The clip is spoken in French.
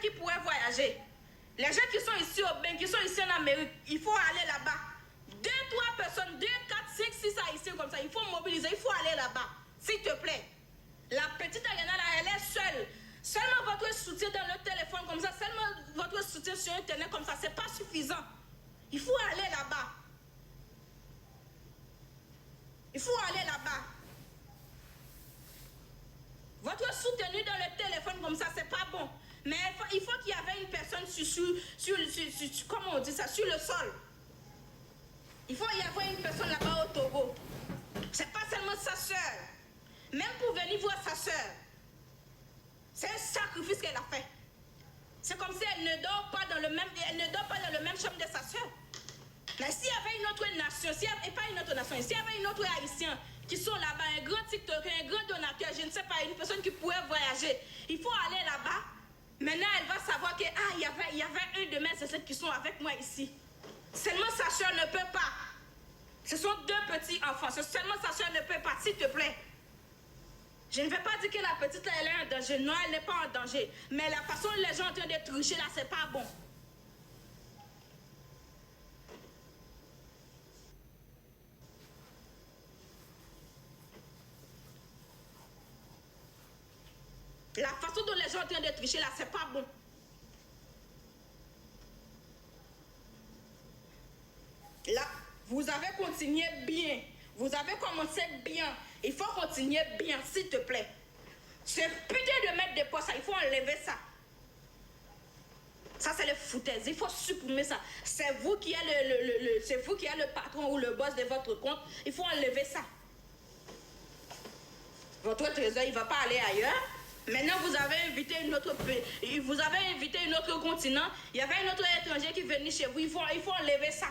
qui pourraient voyager. Les gens qui sont ici au Bénin, qui sont ici en Amérique, il faut aller là-bas. 2, 3 personnes, 2, 4, 5, 6 haïtiens comme ça, il faut mobiliser, il faut aller là-bas. S'il te plaît. La petite Ariana là, elle est seule. Seulement votre soutien dans le téléphone comme ça, seulement votre soutien sur Internet comme ça, c'est pas suffisant. Il faut aller là-bas. Il faut aller là-bas. Votre soutenu dans le téléphone comme ça, c'est pas bon. Mais il faut qu'il y avait une personne comment on dit ça, sur le sol. Il faut y avoir une personne là-bas au Togo. C'est pas seulement sa soeur. Même pour venir voir sa soeur. C'est un sacrifice qu'elle a fait. C'est comme si elle ne dort pas dans le même chambre de sa soeur. Mais s'il y avait une autre nation, et pas une autre nation, s'il y avait une autre haïtien qui sont là-bas, un grand TikToker, un grand donateur, je ne sais pas, une personne qui pourrait voyager, il faut aller là-bas. Maintenant, elle va savoir que il y avait un de mes ancêtres qui sont avec moi ici. Seulement sa soeur ne peut pas. Ce sont 2 petits enfants. Seulement sa soeur ne peut pas, s'il te plaît. Je ne vais pas dire que la petite elle est en danger. Non, elle n'est pas en danger. Mais la façon dont les gens sont en train de tricher là, c'est pas bon. La façon dont les gens sont en train de tricher là, c'est pas bon. Là, vous avez continué bien. Vous avez commencé bien. Il faut continuer bien, s'il te plaît. Ce putain de mettre de poids, ça, il faut enlever ça. Ça, c'est le foutaise. Il faut supprimer ça. C'est vous qui êtes le patron ou le boss de votre compte. Il faut enlever ça. Votre trésor, il ne va pas aller ailleurs. Maintenant, vous avez invité une autre pays. Vous avez invité un autre continent. Il y avait un autre étranger qui venait chez vous. Il faut enlever ça.